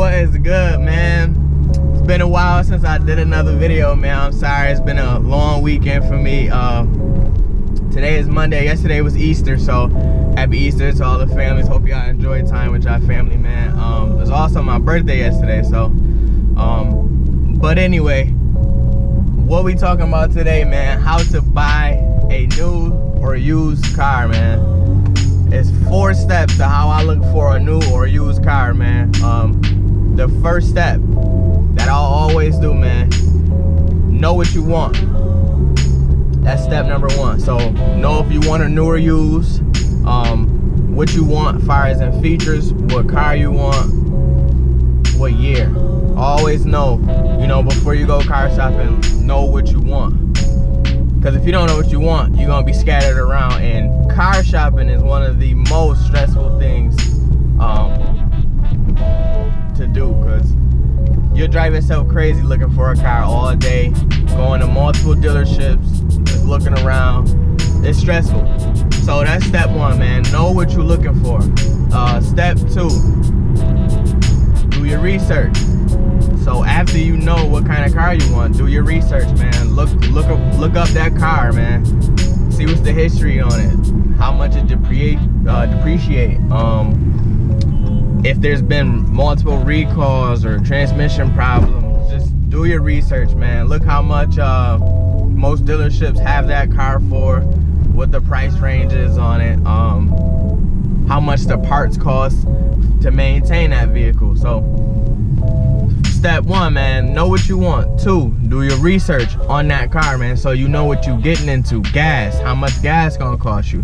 What is good, man? It's been a while since I did another video, man. I'm sorry, it's been a long weekend for me. Today is Monday. Yesterday was Easter, so happy Easter to all the families. Hope y'all enjoyed time with y'all family, man. It was also my birthday yesterday, so but anyway, what we talking about today, man? How to buy a new or used car, man. It's 4 steps to how I look for a new or used car, man. The first step that I'll always do, man, know what you want. That's step number 1. So know if you want a new or used, what you want, far as in features, what car you want, what year. Always know, you know, before you go car shopping, know what you want. Because if you don't know what you want, you're gonna be scattered around, and car shopping is one of the most stressful things to do, because you'll drive yourself crazy looking for a car all day, going to multiple dealerships, just looking around. It's stressful. So that's step 1, man. Know what you're looking for. Step 2, do your research. So after you know what kind of car you want, do your research, man. Look up that car, man. See what's the history on it, how much it depreciate. If there's been multiple recalls or transmission problems, just do your research, man. Look how much most dealerships have that car for, what the price range is on it, how much the parts cost to maintain that vehicle. So step 1, man, know what you want. 2, do your research on that car, man, so you know what you're getting into. Gas, how much gas gonna cost you.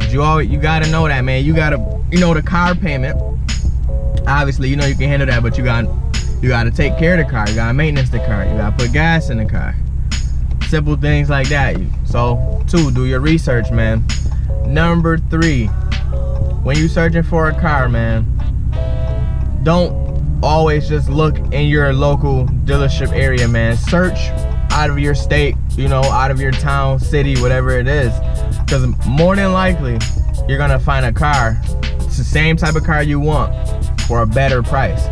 You gotta know that, man. You gotta, you know, the car payment. Obviously, you know you can handle that, but you gotta take care of the car. You gotta maintenance the car. You gotta put gas in the car. Simple things like that. So 2, do your research, man. Number 3, when you're searching for a car, man, don't always just look in your local dealership area, man. Search out of your state, you know, out of your town, city, whatever it is, because more than likely you're gonna find a car, it's the same type of car you want, for a better price.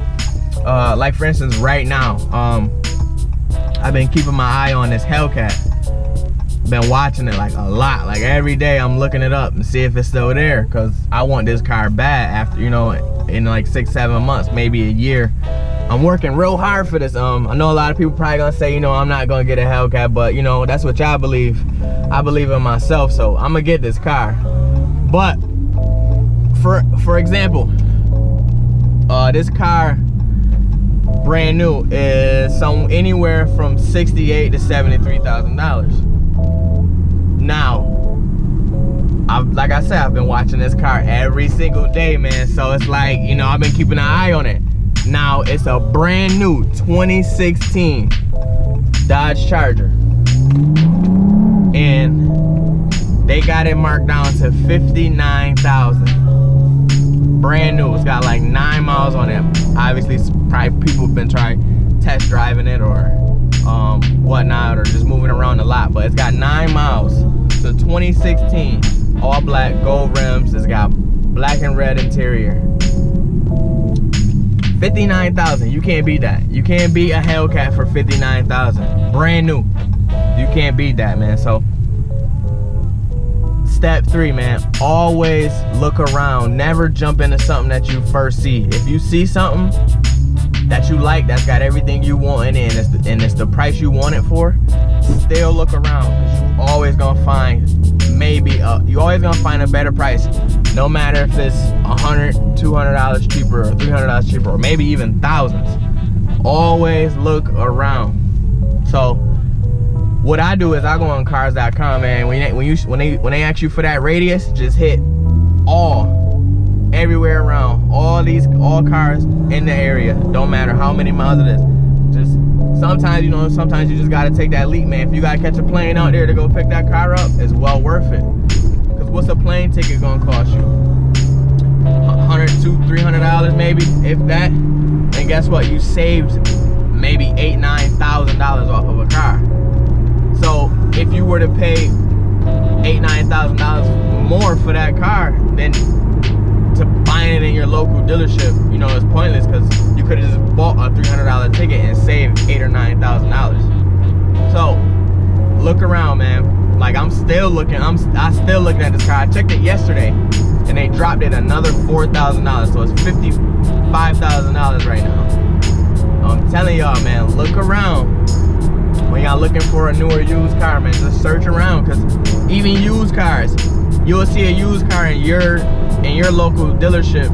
Like for instance, right now, I've been keeping my eye on this Hellcat. Been watching it like a lot, like every day I'm looking it up and see if it's still there, because I want this car bad after, you know, in like 6-7 months, maybe a year. I'm working real hard for this. I know a lot of people probably gonna say, you know, I'm not gonna get a Hellcat, but you know, that's what y'all believe. I believe in myself, so I'm gonna get this car. But for example, this car brand new is anywhere from $68,000 to $73,000. Now, like I said, I've been watching this car every single day, man. So it's like, you know, I've been keeping an eye on it. Now, it's a brand new 2016 Dodge Charger. And they got it marked down to $59,000. Brand new. It's got like 9 miles on it. Obviously, probably people have been trying test driving it or whatnot, or just moving around a lot. But it's got 9 miles. So 2016. All black, gold rims. It's got black and red interior. $59,000. You can't beat that. You can't beat a Hellcat for $59,000. Brand new. You can't beat that, man. So step 3, man. Always look around. Never jump into something that you first see. If you see something that you like, that's got everything you want in it, and it's the price you want it for, still look around, because you always gonna find you always gonna find a better price, no matter if it's $100, $200 cheaper, or $300 cheaper, or maybe even thousands. Always look around. So what I do is I go on cars.com, man. When they ask you for that radius, just hit everywhere around, all cars in the area, don't matter how many miles it is. Just sometimes, you know, sometimes you just gotta take that leap, man. If you gotta catch a plane out there to go pick that car up, it's well worth it. Because what's a plane ticket gonna cost you? $100, $200, $300 maybe, if that. And guess what? You saved maybe $8,000, $9,000 off of a car. So if you were to pay $8,000, $9,000 more for that car, then to buying it in your local dealership, you know, it's pointless, because you could have just $8,000 or $9,000. So look around, man. Like I'm still looking at this car. I checked it yesterday and they dropped it another $4,000, so it's $55,000 right now. I'm telling y'all, man, look around when y'all looking for a newer used car, man. Just search around, because even used cars, you'll see a used car in your local dealership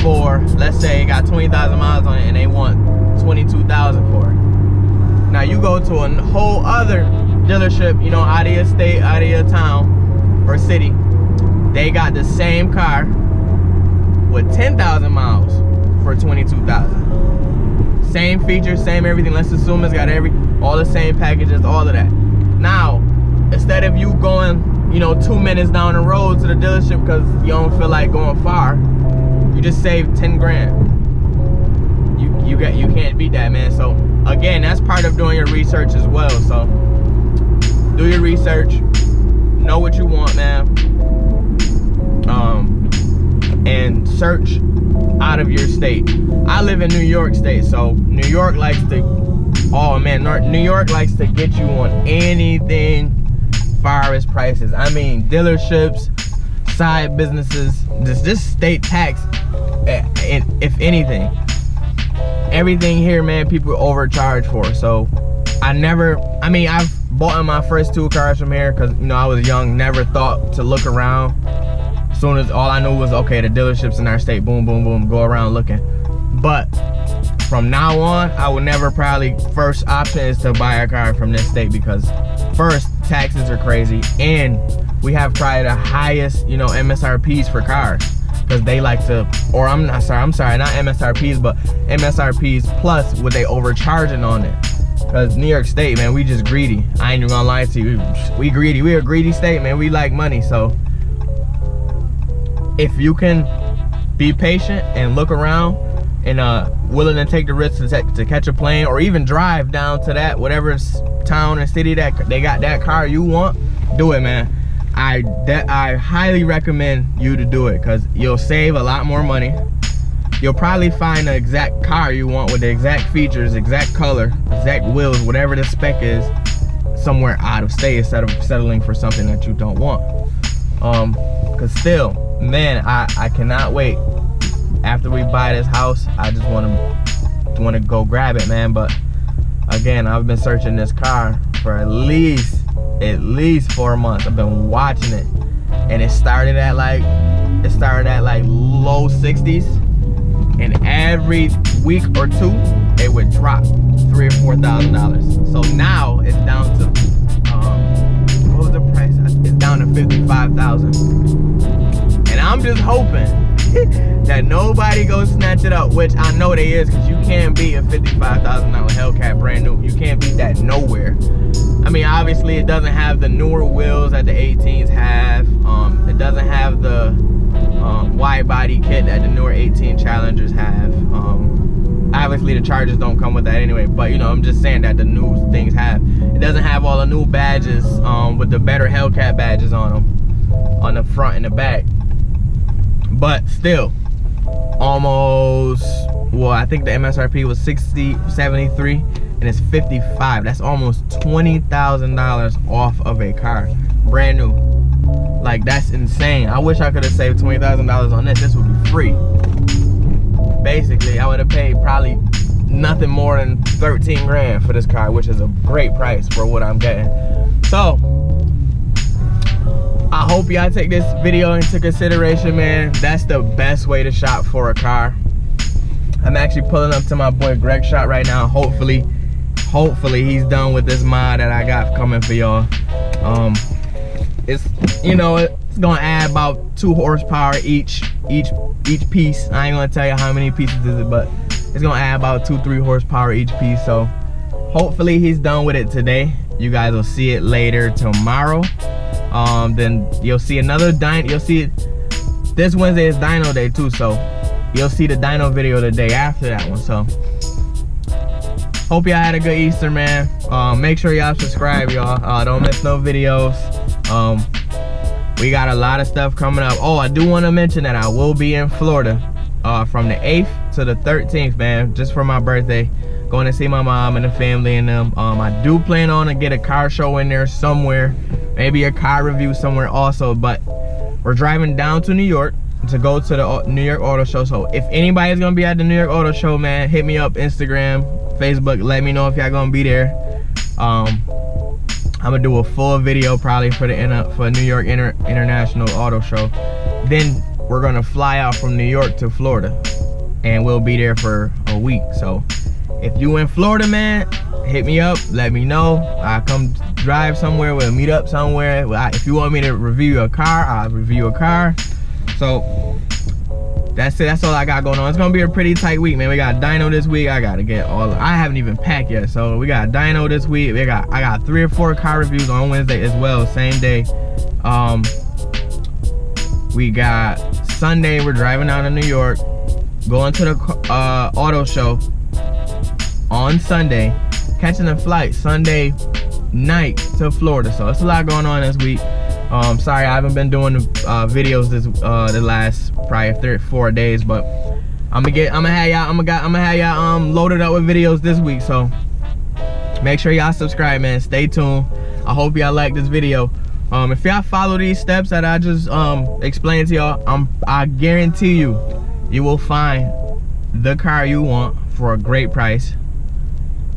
for, let's say it got 20,000 miles on it and they want 22,000 for it. Now you go to a whole other dealership, you know, out of your state, out of your town or city, they got the same car with 10,000 miles for 22,000. Same features, same everything. Let's assume it's got all the same packages, all of that. Now, instead of you going, you know, 2 minutes down the road to the dealership because you don't feel like going far, you just save 10 grand. You can't beat that, man. So again, that's part of doing your research as well. So do your research, know what you want, man, and search out of your state. I live in New York State, so New York likes to, oh man, New York likes to get you on anything far as prices. I mean, dealerships, side businesses, just state tax, if anything. Everything here, man, people overcharge for. So I've bought my first 2 cars from here because, you know, I was young, never thought to look around. As soon as all I knew was, okay, the dealerships in our state, boom, boom, boom, go around looking. But from now on, I would never, probably first option is to buy a car from this state, because first, taxes are crazy, and we have probably the highest, you know, MSRPs for cars, because they like to, or I'm sorry, not MSRPs, but MSRPs plus what they overcharging on it. Because New York State, man, we just greedy. I ain't even gonna lie to you, we greedy. We a greedy state, man. We like money. So if you can be patient and look around and willing to take the risk to catch a plane, or even drive down to that whatever town or city that they got that car you want, do it, man. I highly recommend you to do it, because you'll save a lot more money. You'll probably find the exact car you want with the exact features, exact color, exact wheels, whatever the spec is, somewhere out of state, instead of settling for something that you don't want. Because still, man, I cannot wait. After we buy this house, I just want to go grab it, man. But again, I've been searching this car for at least 4 months. I've been watching it, and it started at like low 60s, and every week or 2 it would drop $3,000 or $4,000. So now it's down to what was the price? It's down to $55,000, and I'm just hoping that nobody goes snatch it up, which I know they is, because you can't beat a $55,000 Hellcat brand new. You can't beat that nowhere. I mean, obviously it doesn't have the newer wheels that the 18s have. It doesn't have the wide body kit that the newer 18 Challengers have. Obviously the Chargers don't come with that anyway, but you know, I'm just saying that the new things have. It doesn't have all the new badges with the better Hellcat badges on them, on the front and the back. But still, almost, well, I think the MSRP was 73, and it's 55. That's almost $20,000 off of a car, brand new. Like, that's insane. I wish I could have saved $20,000 on this. This would be free. Basically, I would have paid probably nothing more than 13 grand for this car, which is a great price for what I'm getting. So I hope y'all take this video into consideration, man. That's the best way to shop for a car. I'm actually pulling up to my boy Greg's shop right now. Hopefully he's done with this mod that I got coming for y'all. It's, you know, it's gonna add about 2 horsepower each piece. I ain't gonna tell you how many pieces is it, but it's gonna add about 2-3 horsepower each piece. So hopefully he's done with it today. You guys will see it later tomorrow. Then you'll see another dyno. You'll see it this Wednesday is dyno day too, so you'll see the dyno video the day after that one. So hope y'all had a good Easter, man. Make sure y'all subscribe, y'all. Don't miss no videos. We got a lot of stuff coming up. Oh, I do want to mention that I will be in Florida from the 8th to the 13th, man, just for my birthday. Going to see my mom and the family and them. I do plan on to get a car show in there somewhere, maybe a car review somewhere also, but we're driving down to New York to go to the New York Auto Show. So if anybody's gonna be at the New York Auto Show, man, hit me up, Instagram, Facebook, let me know if y'all gonna be there. I'm gonna do a full video probably for New York International Auto Show. Then we're gonna fly out from New York to Florida, and we'll be there for a week. So if you in Florida, man, hit me up, let me know. I'll come drive somewhere, we'll meet up somewhere. If you want me to review a car, I'll review a car. So that's it, that's all I got going on. It's gonna be a pretty tight week, man. We got dyno this week. I gotta get I haven't even packed yet. So we got dyno this week. I got 3 or 4 car reviews on Wednesday as well, same day. We got Sunday, we're driving down to New York, going to the auto show on Sunday, catching a flight Sunday night to Florida. So it's a lot going on this week. Sorry I haven't been doing videos the last probably 4 days, but I'm gonna have y'all loaded up with videos this week. So make sure y'all subscribe, man. Stay tuned. I hope y'all like this video. If y'all follow these steps that I just explained to y'all, I guarantee you will find the car you want for a great price.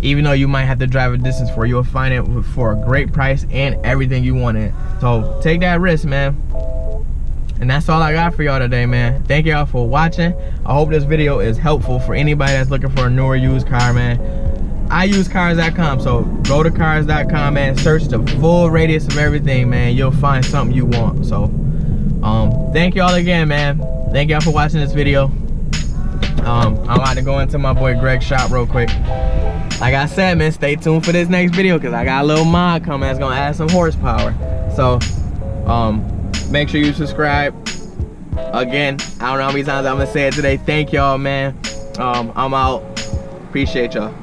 Even though you might have to drive a distance for it, you'll find it for a great price and everything you want in it. So take that risk, man. And that's all I got for y'all today, man. Thank y'all for watching. I hope this video is helpful for anybody that's looking for a newer used car, man. I use cars.com, so go to cars.com, man. Search the full radius of everything, man. You'll find something you want. So thank y'all again, man. Thank y'all for watching this video. I'm about to go into my boy Greg's shop real quick. Like I said, man, stay tuned for this next video because I got a little mod coming that's gonna add some horsepower. So make sure you subscribe. Again, I don't know how many times I'm gonna say it today. Thank y'all, man. I'm out. Appreciate y'all.